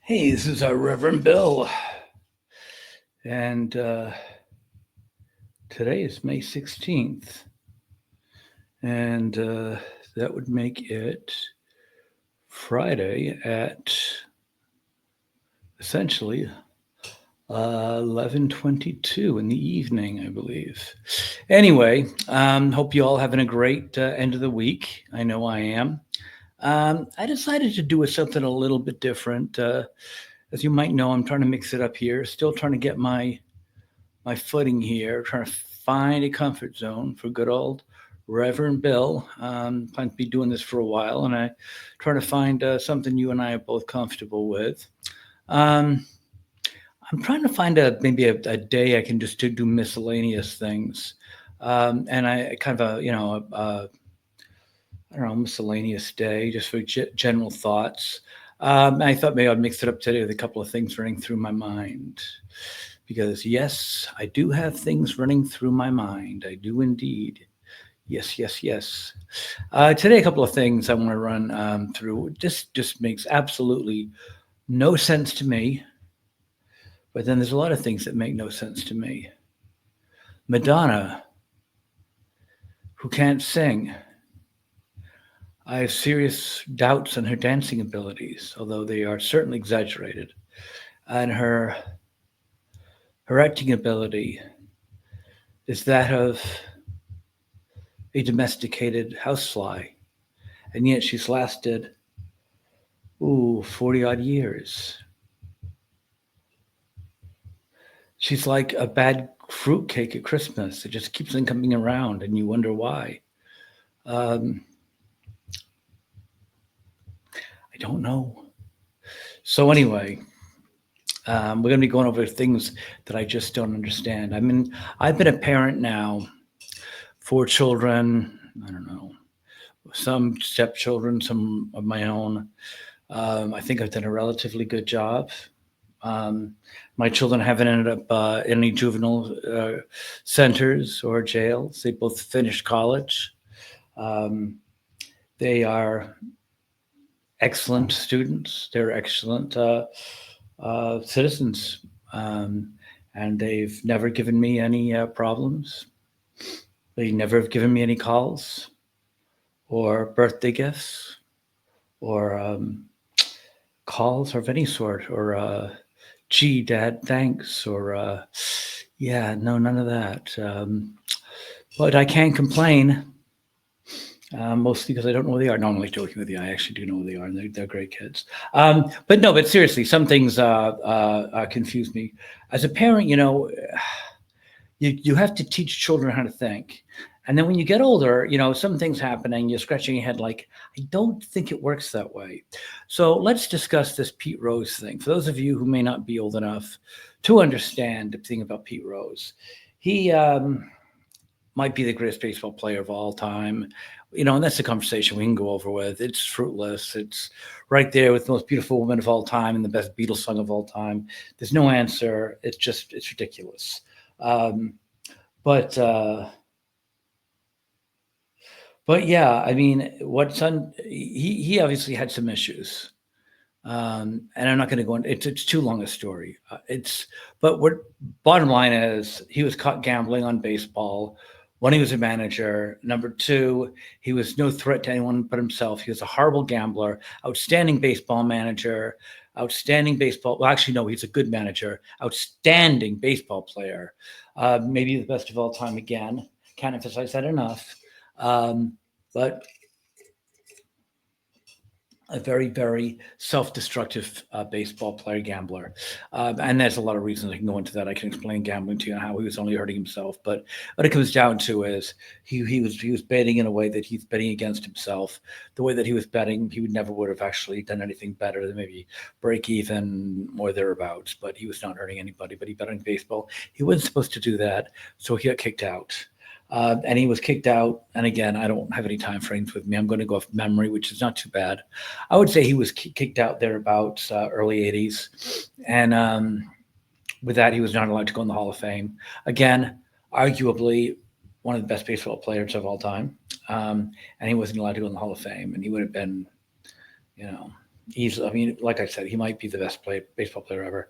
Hey, this is our Reverend Bill, and today is May 16th, and that would make it Friday at essentially 11:22 in the evening, I believe. Anyway, hope you all having a great end of the week. I know I am. I decided to do something a little bit different. As you might know, I'm trying to mix it up here. Still trying to get my footing here, trying to find a comfort zone for good old Reverend Bill. Plan to be doing this for a while, and I try to find something you and I are both comfortable with. Um, I'm trying to find maybe a day I can just do miscellaneous things, and I kind of I don't know, miscellaneous day just for general thoughts. I thought maybe I'd mix it up today with a couple of things running through my mind. Because, yes, I do have things running through my mind. I do indeed. Yes, yes, yes. Today, a couple of things I want to run through. This just makes absolutely no sense to me. But then there's a lot of things that make no sense to me. Madonna, who can't sing. I have serious doubts on her dancing abilities, although they are certainly exaggerated. And her acting ability is that of a domesticated housefly, and yet she's lasted 40 odd years. She's like a bad fruitcake at Christmas. It just keeps on coming around, and you wonder why. Um, I don't know. So anyway, we're going to be going over things that I just don't understand. I've been a parent now, 4 children. I don't know, some stepchildren, some of my own. I think I've done a relatively good job. Um, my children haven't ended up in any juvenile centers or jails. They both finished college. Um, they are excellent students. They're excellent citizens. And they've never given me any problems. They never have given me any calls or birthday gifts or calls of any sort or gee, Dad, thanks, or yeah, no, none of that. But I can't complain, mostly because I don't know who they are. No, I'm only joking with you. I actually do know who they are, and they're great kids. But no, but seriously, some things confuse me. As a parent, you have to teach children how to think. And then when you get older, some things happen and you're scratching your head like, I don't think it works that way. So let's discuss this Pete Rose thing. For those of you who may not be old enough to understand the thing about Pete Rose, he might be the greatest baseball player of all time. And that's a conversation we can go over with. It's fruitless. It's right there with the most beautiful woman of all time and the best Beatles song of all time. There's no answer. It's ridiculous. Um, but But yeah, I mean, he obviously had some issues, and I'm not going to go into it's too long a story. But what bottom line is, he was caught gambling on baseball when he was a manager. Number two, he was no threat to anyone but himself. He was a horrible gambler, outstanding baseball manager, outstanding baseball. Well, actually, no, he's a good manager, outstanding baseball player, maybe the best of all time. Again, can't emphasize that enough. Um, but a very, very self-destructive baseball player, gambler, and there's a lot of reasons I can go into that. I can explain gambling to you and how he was only hurting himself. But what it comes down to is he was betting in a way that he's betting against himself. The way that he was betting, he would have actually done anything better than maybe break even or thereabouts. But he was not hurting anybody. But he bet on baseball. He wasn't supposed to do that, so he got kicked out. And he was kicked out. And again, I don't have any time frames with me. I'm going to go off memory, which is not too bad. I would say he was kicked out there about early 80s. And with that, he was not allowed to go in the Hall of Fame. Again, arguably one of the best baseball players of all time. And he wasn't allowed to go in the Hall of Fame. And he would have been, you know, I mean, like I said, he might be the best baseball player ever.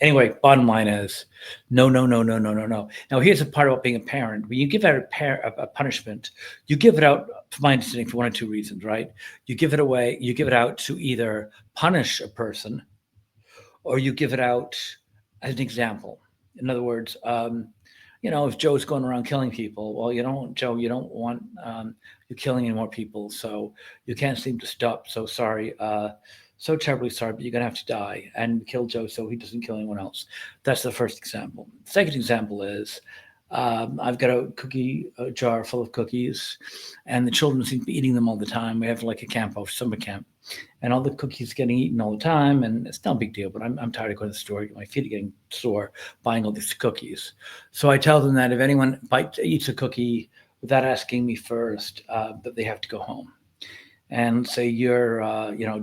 Anyway, bottom line is, no, no, no, no, no, no, no. Now, here's the part about being a parent. When you give out a punishment, you give it out, from my understanding, for one or two reasons, right? You give it away, you give it out to either punish a person, or you give it out as an example. In other words, if Joe's going around killing people, well, Joe, you don't want you killing any more people, so you can't seem to stop. So sorry, so terribly sorry, but you're gonna have to die and kill Joe so he doesn't kill anyone else. That's the first example. Second example is I've got a jar full of cookies, and the children seem to be eating them all the time. We have like a camp, over summer camp, and all the cookies getting eaten all the time, and it's no big deal. But I'm tired of going to the store. My feet are getting sore buying all these cookies. So I tell them that if anyone eats a cookie without asking me first, that they have to go home. And say you're,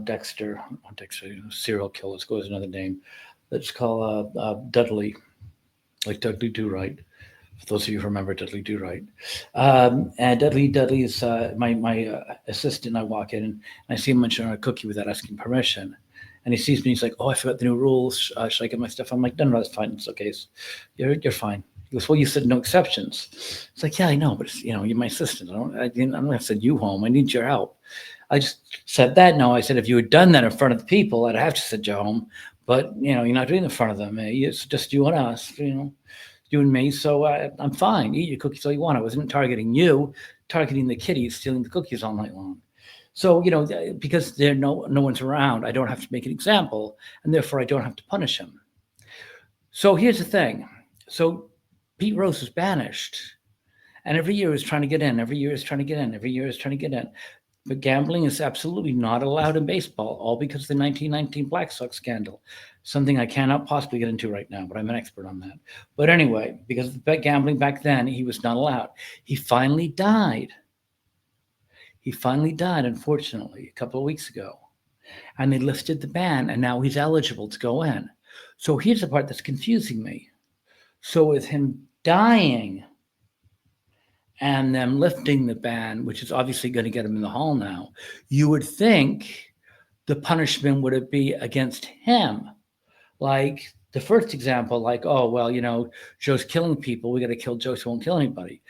Dexter, not Dexter, serial killer. Let's go with another name. Let's call Dudley, like Dudley Do Right. For those of you who remember Dudley Do Right. And Dudley is my assistant. I walk in and I see him munching on a cookie without asking permission. And he sees me. He's like, "Oh, I forgot the new rules. Should I get my stuff?" I'm like, "No, that's fine. It's okay. You're fine." He goes, "Well, you said no exceptions." It's like, "Yeah, I know, but you're my assistant. I don't have to send you home. I need your help." I just said that. No, I said, if you had done that in front of the people, I'd have to send you home. But you're not doing it in front of them. It's just you and us. You and me. So I'm fine. Eat your cookies all you want. I wasn't targeting you, targeting the kitties, stealing the cookies all night long. So because no one's around, I don't have to make an example, and therefore I don't have to punish him. So here's the thing. So Pete Rose was banished, and every year is trying to get in. Every year is trying to get in. Every year is trying to get in. But gambling is absolutely not allowed in baseball, all because of the 1919 Black Sox scandal. Something I cannot possibly get into right now, but I'm an expert on that. But anyway, because of the gambling back then, he was not allowed. He finally died. Unfortunately, a couple of weeks ago. And they lifted the ban, and now he's eligible to go in. So here's the part that's confusing me. So with him dying and them lifting the ban, which is obviously going to get him in the hall now, you would think the punishment would be against him. Like the first example, like, oh, well, Joe's killing people. We got to kill Joe so he won't kill anybody.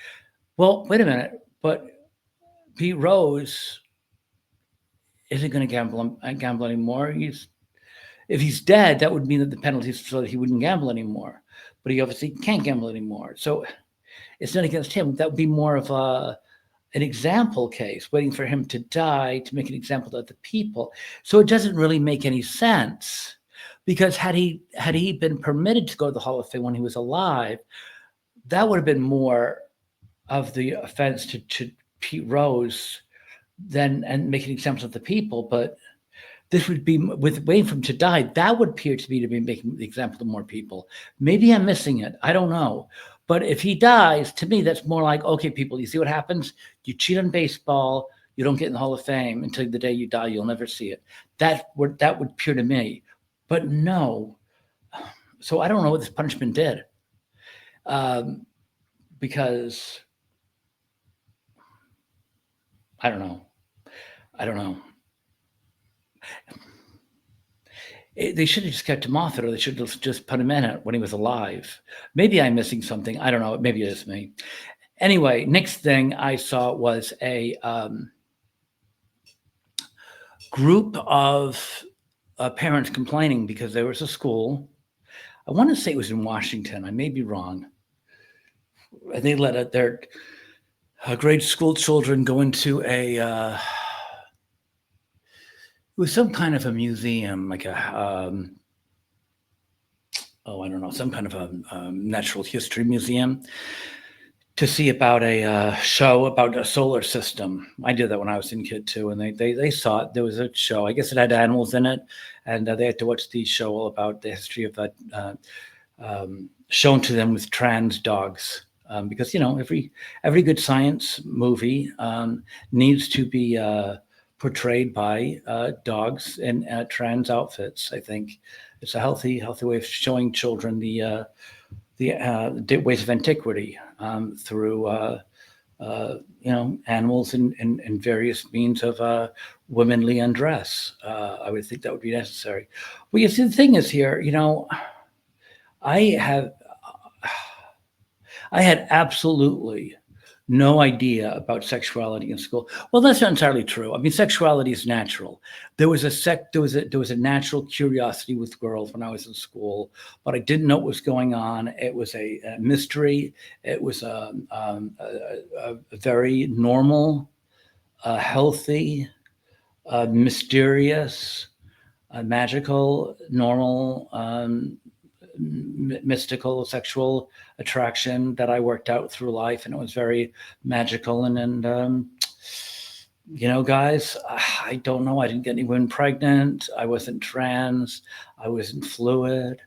Well, wait a minute. But Pete Rose isn't going to gamble anymore. If he's dead, that would mean that the penalty is so that he wouldn't gamble anymore. But he obviously can't gamble anymore. So it's not against him. That would be more of an example case, waiting for him to die to make an example to other people. So it doesn't really make any sense, because had he been permitted to go to the Hall of Fame when he was alive, that would have been more of the offense to Pete Rose and making examples of the people. But this would be with waiting for him to die. That would appear to me to be making the example to more people. Maybe I'm missing it. I don't know. But if he dies, to me, that's more like, okay, people, you see what happens? You cheat on baseball, you don't get in the Hall of Fame until the day you die. You'll never see it. That would appear to me. But no. So I don't know what this punishment did. Because I don't know. They should have just kept him off it, or they should have just put him in it when he was alive. Maybe I'm missing something. I don't know. Maybe it is me. Anyway, next thing I saw was a group of parents complaining because there was a school. I want to say it was in Washington. I may be wrong. They let their grade school children go into it was some kind of a museum, like I don't know, some kind of a natural history museum, to see about a show about a solar system. I did that when I was a kid too, and they saw it. There was a show. I guess it had animals in it, and they had to watch the show all about the history of that, shown to them with trans dogs. Because every good science movie needs to be portrayed by dogs in trans outfits. I think it's a healthy way of showing children the ways of antiquity through animals and various means of womanly undress. I would think that would be necessary. Well, you see, the thing is here, I have I had absolutely no idea about sexuality in school. Well, that's not entirely true. I mean, sexuality is natural. There was a natural curiosity with girls when I was in school, but I didn't know what was going on. It was a mystery. It was a very normal, healthy, mysterious, magical, normal, mystical sexual attraction that I worked out through life, and it was very magical. Guys, I don't know. I didn't get anyone pregnant. I wasn't trans. I wasn't fluid.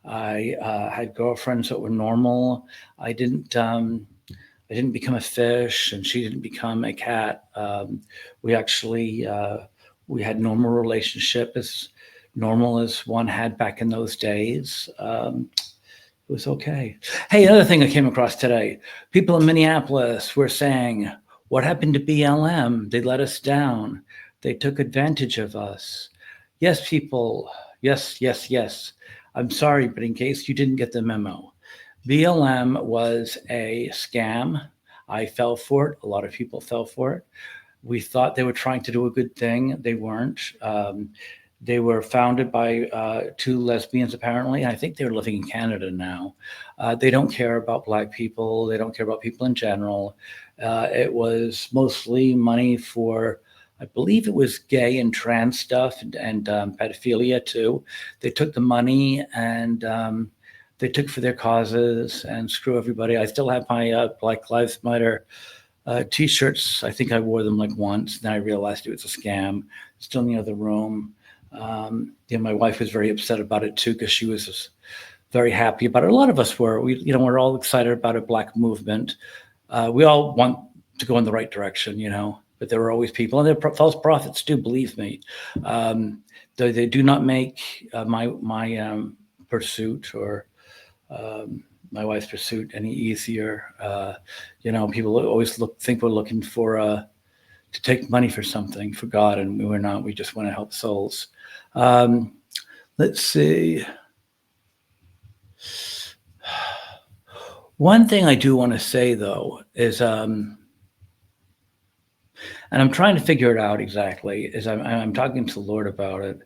I had girlfriends that were normal. I didn't. I didn't become a fish, and she didn't become a cat. We actually we had normal relationship, as normal as one had back in those days. It was okay. Hey, another thing I came across today: people in Minneapolis were saying, "What happened to BLM? They let us down. They took advantage of us." Yes, people. Yes, yes, yes. I'm sorry, but in case you didn't get the memo, BLM was a scam. I fell for it. A lot of people fell for it. We thought they were trying to do a good thing. They weren't. They were founded by two lesbians, apparently. I think they're living in Canada now. They don't care about Black people. They don't care about people in general. It was mostly money for, I believe it was gay and trans stuff and pedophilia too. They took the money and they took for their causes and screw everybody. I still have my Black Lives Matter t-shirts. I think I wore them like once. Then I realized it was a scam. Still in the other room. My wife was very upset about it too because she was very happy about it. A lot of us were. We're all excited about a Black movement. We all want to go in the right direction, But there are always people, and there are false prophets too. Believe me, they do not make my pursuit or my wife's pursuit any easier. People always think we're looking for to take money for something for God, and we're not. We just want to help souls. Let's see. One thing I do want to say though is, and I'm trying to figure it out exactly. Is I'm talking to the Lord about it.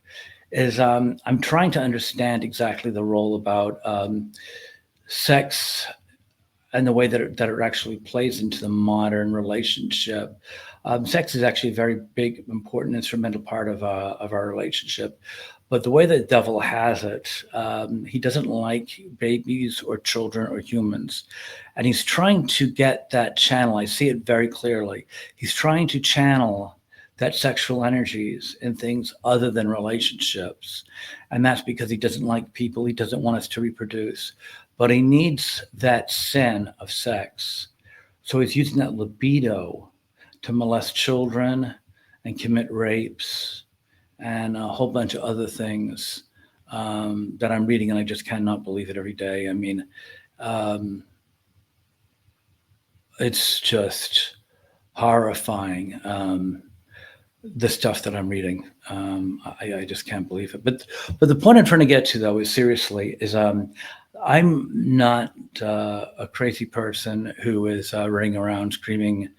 Is I'm trying to understand exactly the role about sex and the way that it actually plays into the modern relationship. Sex is actually a very big, important, instrumental part of our relationship. But the way the devil has it, he doesn't like babies or children or humans. And he's trying to get that channel. I see it very clearly. He's trying to channel that sexual energies in things other than relationships. And that's because he doesn't like people. He doesn't want us to reproduce. But he needs that sin of sex. So he's using that libido to molest children and commit rapes and a whole bunch of other things that I'm reading, and I just cannot believe it every day. I mean, it's just horrifying, the stuff that I'm reading. I just can't believe it. But the point I'm trying to get to, though, is seriously, is I'm not a crazy person who is running around screaming,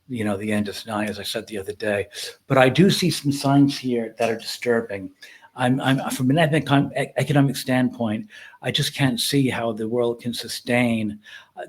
the end is nigh, as I said the other day. But I do see some signs here that are disturbing. I'm from an economic standpoint, I just can't see how the world can sustain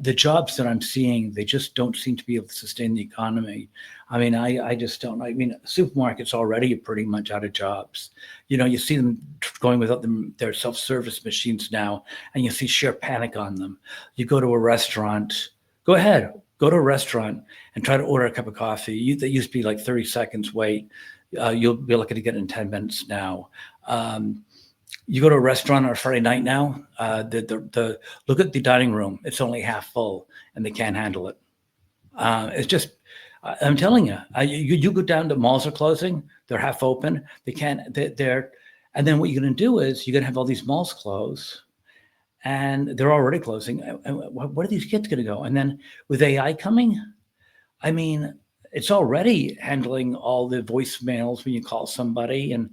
the jobs that I'm seeing. They just don't seem to be able to sustain the economy. I mean, I just don't. I mean, supermarkets already are pretty much out of jobs. You see them going without their self-service machines now, and you see sheer panic on them. You go to a restaurant. Go ahead, go to a restaurant and try to order a cup of coffee. That used to be like 30 seconds wait. You'll be lucky to get it in 10 minutes now. You go to a restaurant on a Friday night now, the look at the dining room. It's only half full, and they can't handle it. It's just, I'm telling you, you go down to malls are closing. They're half open. They can't. They're, and then what you're going to do is you're going to have all these malls close, and they're already closing. And where are these kids going to go? And then with AI coming, I mean, it's already handling all the voicemails when you call somebody, and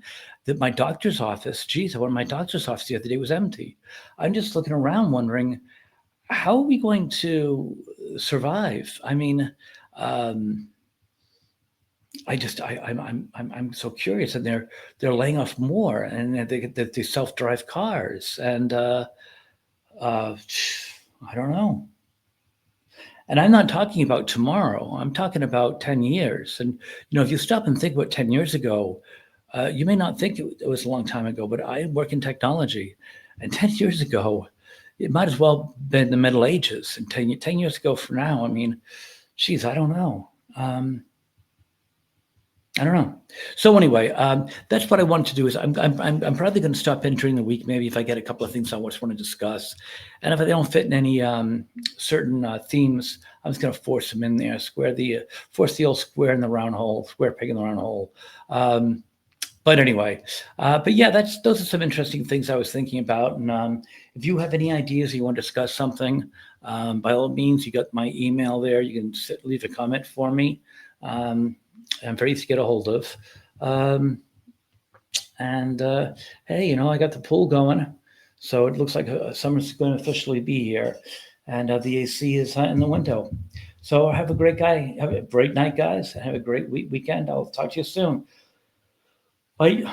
my doctor's office, geez, I went to my doctor's office the other day, it was empty. I'm just looking around wondering, how are we going to survive? I mean, um, I'm so curious, and they're laying off more, and they get the self-drive cars, and uh, I don't know. And I'm not talking about tomorrow. I'm talking about 10 years. And if you stop and think about 10 years ago, you may not think it was a long time ago, but I work in technology, and 10 years ago, it might as well been the Middle Ages. And 10 years ago from now, I mean, geez, I don't know. I don't know. So anyway, that's what I wanted to do. Is I'm probably going to stop in during the week, maybe if I get a couple of things I just want to discuss, and if they don't fit in any certain themes, I'm just going to force them in there. Force the old square in the round hole, square peg in the round hole. But anyway, but yeah, those are some interesting things I was thinking about. And if you have any ideas, you want to discuss something, by all means, you got my email there. You can leave a comment for me. I'm very easy to get a hold of. Um, and hey, I got the pool going, so it looks like summer's going to officially be here, and the AC is in the window. So have a great night, guys. Have a great weekend. I'll talk to you soon. Bye.